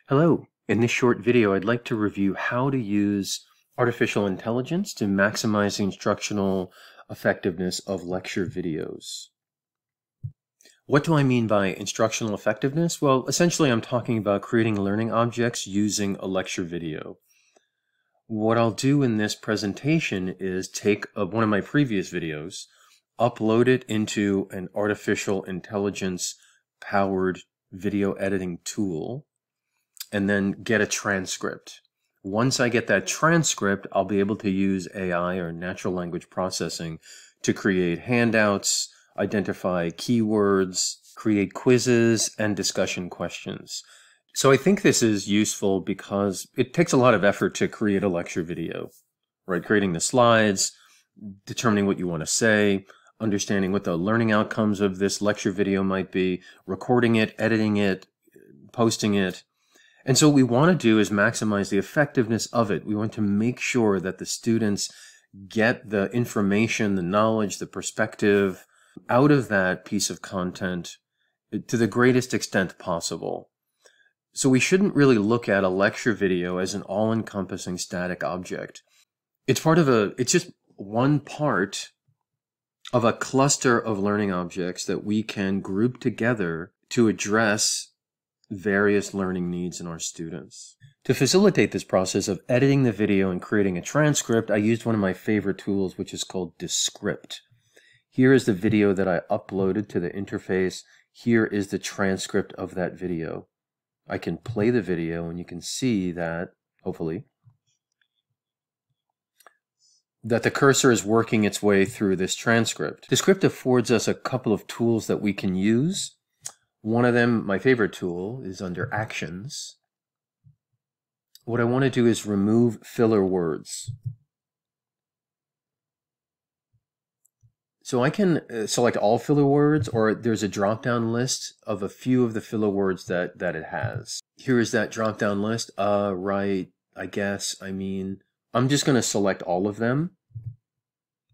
Hello. In this short video, I'd like to review how to use artificial intelligence to maximize the instructional effectiveness of lecture videos. What do I mean by instructional effectiveness? Well, essentially, I'm talking about creating learning objects using a lecture video. What I'll do in this presentation is take one of my previous videos, upload it into an artificial intelligence powered video editing tool, and then get a transcript. Once I get that transcript, I'll be able to use AI or natural language processing to create handouts, identify keywords, create quizzes, and discussion questions. So I think this is useful because it takes a lot of effort to create a lecture video, right? Creating the slides, determining what you want to say, understanding what the learning outcomes of this lecture video might be, recording it, editing it, posting it. And so what we want to do is maximize the effectiveness of it. We want to make sure that the students get the information, the knowledge, the perspective out of that piece of content to the greatest extent possible. So we shouldn't really look at a lecture video as an all-encompassing static object. It's just one part of a cluster of learning objects that we can group together to address various learning needs in our students. To facilitate this process of editing the video and creating a transcript, I used one of my favorite tools, which is called Descript. Here is the video that I uploaded to the interface. Here is the transcript of that video. I can play the video and you can see that, hopefully, that the cursor is working its way through this transcript. Descript affords us a couple of tools that we can use. One of them, my favorite tool, is under Actions. What I want to do is remove filler words. So I can select all filler words, or there's a drop-down list of a few of the filler words that it has. Here is that drop-down list. Right, I guess, I mean. I'm just going to select all of them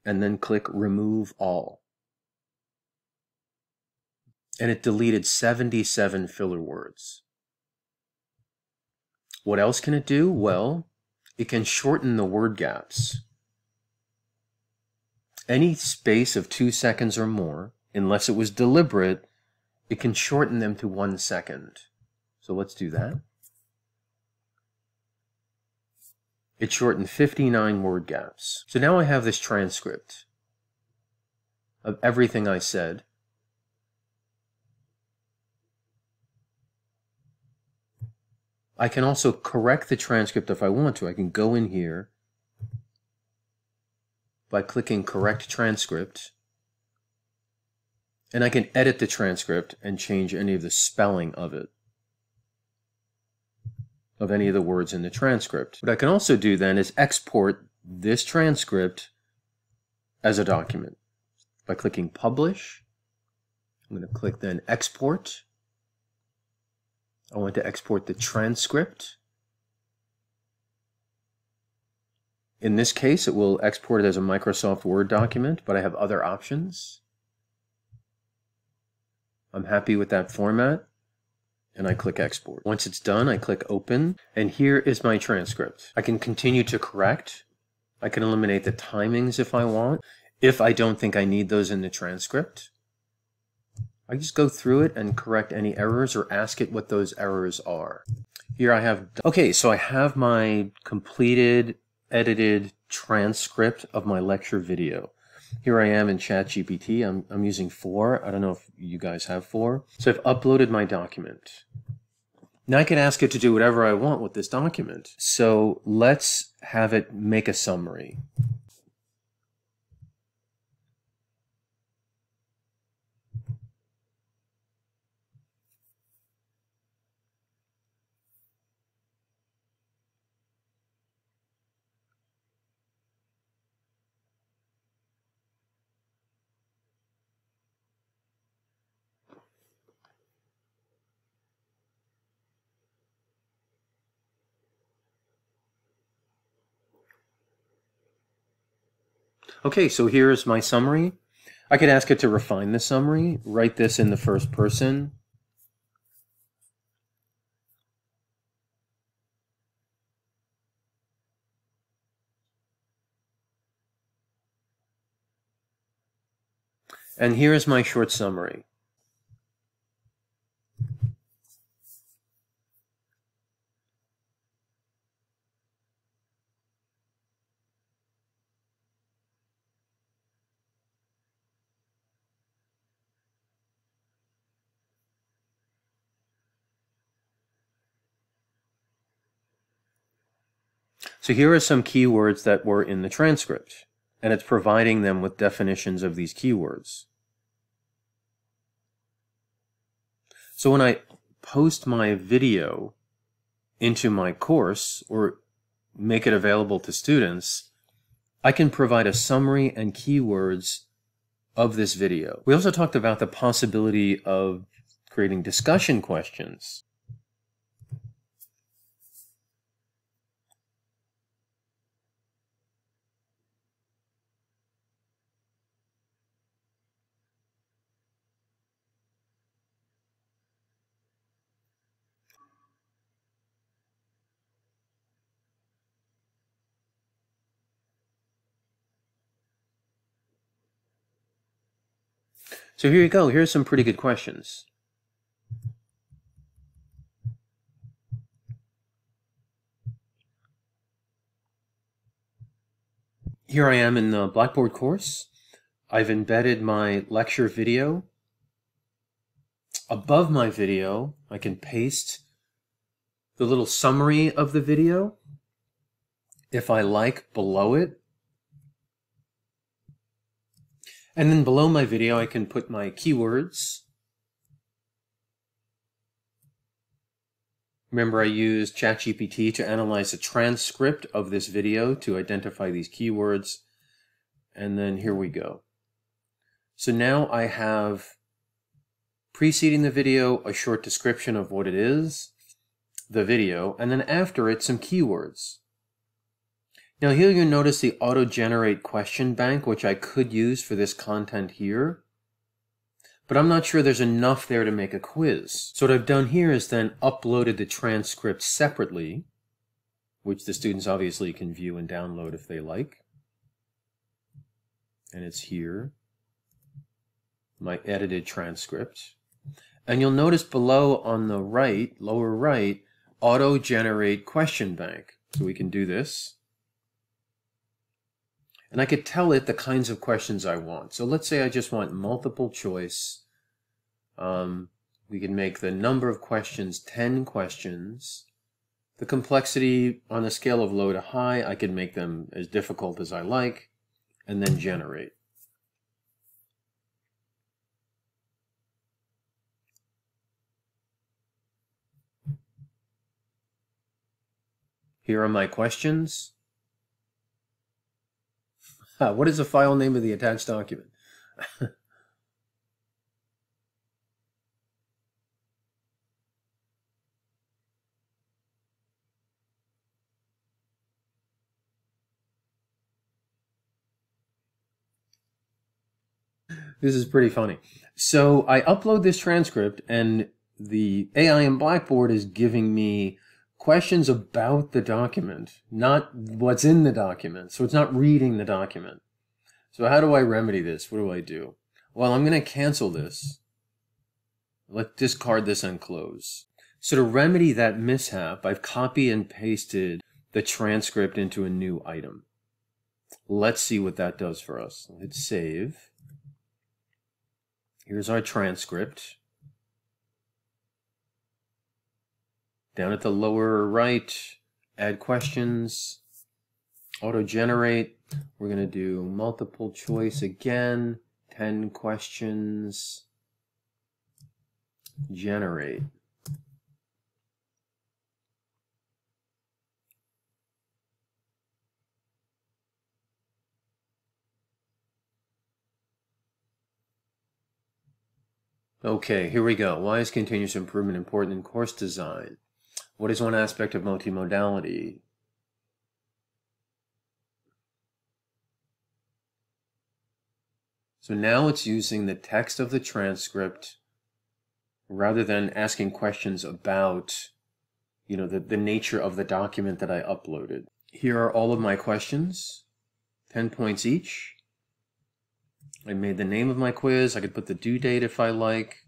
and then click Remove All. And it deleted 77 filler words. What else can it do? Well, it can shorten the word gaps. Any space of 2 seconds or more, unless it was deliberate, it can shorten them to 1 second. So let's do that. It shortened 59 word gaps. So now I have this transcript of everything I said. I can also correct the transcript if I want to. I can go in here by clicking Correct Transcript, and I can edit the transcript and change any of the spelling of it, of any of the words in the transcript. What I can also do then is export this transcript as a document by clicking Publish. I'm going to click then Export. I want to export the transcript. In this case, it will export it as a Microsoft Word document, but I have other options. I'm happy with that format, and I click Export. Once it's done, I click Open, and here is my transcript. I can continue to correct. I can eliminate the timings if I want. If I don't think I need those in the transcript, I just go through it and correct any errors or ask it what those errors are. Here I have, okay, so I have my completed, edited transcript of my lecture video. Here I am in ChatGPT. I'm using 4. I don't know if you guys have 4. So I've uploaded my document. Now I can ask it to do whatever I want with this document. So let's have it make a summary. Okay, so here's my summary. I could ask it to refine the summary, write this in the first person, And here is my short summary. So here are some keywords that were in the transcript, and it's providing them with definitions of these keywords. So when I post my video into my course or make it available to students, I can provide a summary and keywords of this video. We also talked about the possibility of creating discussion questions. So here you go. Here's some pretty good questions. Here I am in the Blackboard course. I've embedded my lecture video. Above my video, I can paste the little summary of the video. If I like, below it. And then below my video, I can put my keywords. Remember, I used ChatGPT to analyze the transcript of this video to identify these keywords. And then here we go. So now I have, preceding the video, a short description of what it is, the video, and then after it, some keywords. Now here you notice the auto-generate question bank, which I could use for this content here, but I'm not sure there's enough there to make a quiz. So what I've done here is then uploaded the transcript separately, which the students obviously can view and download if they like. And it's here, my edited transcript. And you'll notice below on the right, lower right, auto-generate question bank. So we can do this. And I could tell it the kinds of questions I want. So let's say I just want multiple choice. We can make the number of questions 10 questions. The complexity on a scale of low to high, I can make them as difficult as I like, and then generate. Here are my questions. What is the file name of the attached document? This is pretty funny. So I upload this transcript and the AI in Blackboard is giving me questions about the document, not what's in the document. So it's not reading the document. So how do I remedy this? What do I do? Well, I'm going to cancel this. Let's discard this and close. So to remedy that mishap, I've copied and pasted the transcript into a new item. Let's see what that does for us. Hit save. Here's our transcript. Down at the lower right, add questions, auto-generate. We're going to do multiple choice again, 10 questions, generate. Okay, here we go. Why is continuous improvement important in course design? What is one aspect of multimodality? So now it's using the text of the transcript rather than asking questions about, the nature of the document that I uploaded. Here are all of my questions, 10 points each. I made the name of my quiz. I could put the due date if I like.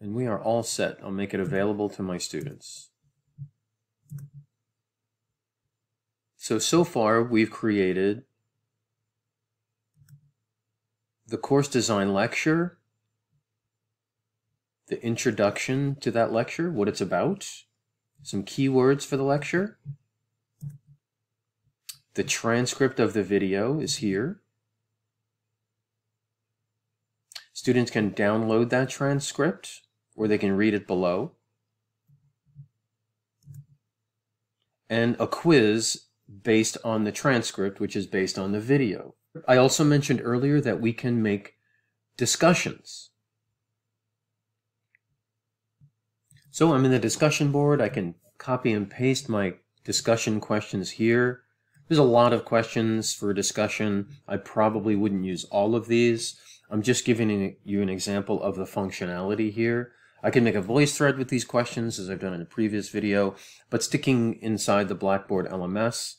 And we are all set. I'll make it available to my students. So far we've created the course design lecture, the introduction to that lecture, what it's about, some keywords for the lecture. The transcript of the video is here. Students can download that transcript, or they can read it below. And a quiz based on the transcript, which is based on the video. I also mentioned earlier that we can make discussions. So I'm in the discussion board. I can copy and paste my discussion questions here. There's a lot of questions for discussion. I probably wouldn't use all of these. I'm just giving you an example of the functionality here. I can make a voice thread with these questions, as I've done in a previous video, but sticking inside the Blackboard LMS.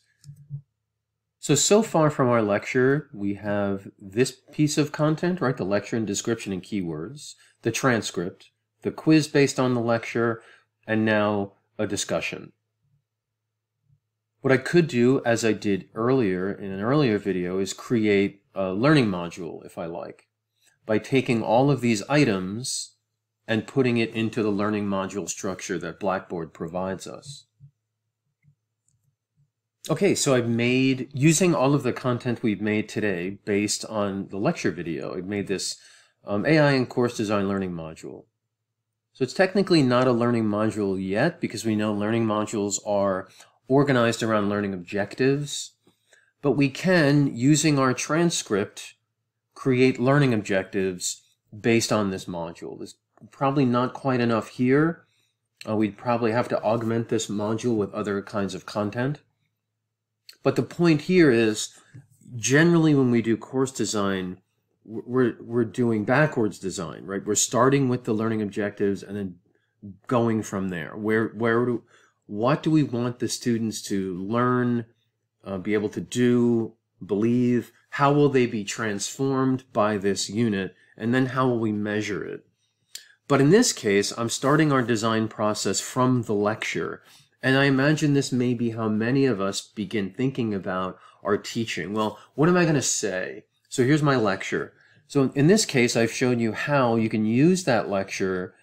So far from our lecture, we have this piece of content, right? The lecture and description and keywords, the transcript, the quiz based on the lecture, and now a discussion. What I could do, as I did earlier in an earlier video, is create a learning module, if I like, by taking all of these items and putting it into the learning module structure that Blackboard provides us. Okay, so I've made, using all of the content we've made today based on the lecture video, I've made this AI and course design learning module. So it's technically not a learning module yet, because we know learning modules are organized around learning objectives, but we can, using our transcript, create learning objectives based on this module. There's probably not quite enough here. We'd probably have to augment this module with other kinds of content. But the point here is, generally when we do course design, we're doing backwards design, right? We're starting with the learning objectives and then going from there. What do we want the students to learn, be able to do, believe? How will they be transformed by this unit? And then how will we measure it? But in this case, I'm starting our design process from the lecture. And I imagine this may be how many of us begin thinking about our teaching. Well, what am I going to say? So here's my lecture. So in this case, I've shown you how you can use that lecture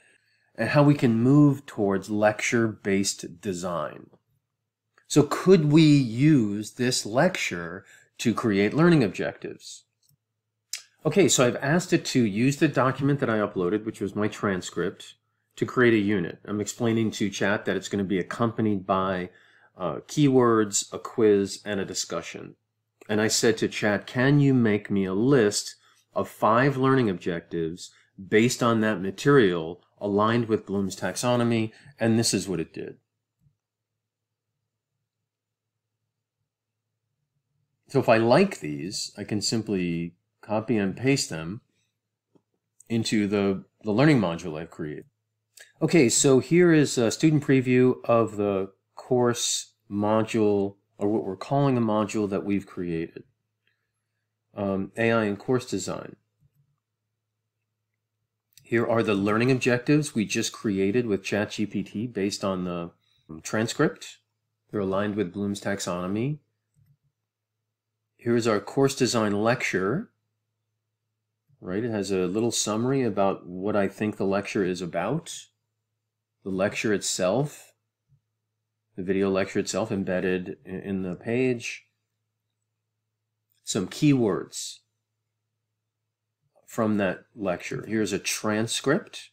and how we can move towards lecture-based design. So could we use this lecture to create learning objectives? Okay, so I've asked it to use the document that I uploaded, which was my transcript, to create a unit. I'm explaining to Chat that it's going to be accompanied by keywords, a quiz, and a discussion. And I said to Chat, can you make me a list of 5 learning objectives based on that material aligned with Bloom's taxonomy? And this is what it did. So if I like these, I can simply copy and paste them into the learning module I've created. Okay, so here is a student preview of the course module, or what we're calling a module that we've created. AI and course design. Here are the learning objectives we just created with ChatGPT based on the transcript. They're aligned with Bloom's taxonomy. Here's our course design lecture. Right, it has a little summary about what I think the lecture is about. The lecture itself, the video lecture itself embedded in the page. Some keywords from that lecture. Here's a transcript.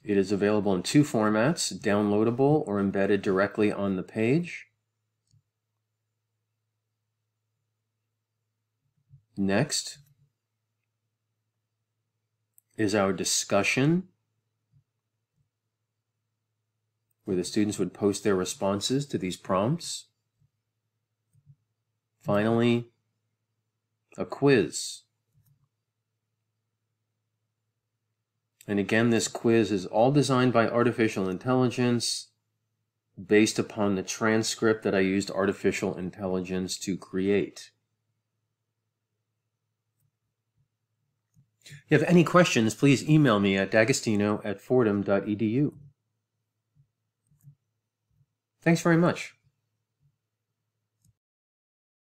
It is available in 2 formats, downloadable or embedded directly on the page. Next is our discussion, where the students would post their responses to these prompts. Finally, a quiz. And again, this quiz is all designed by artificial intelligence based upon the transcript that I used artificial intelligence to create. If you have any questions, please email me at d'agostino@fordham.edu. Thanks very much.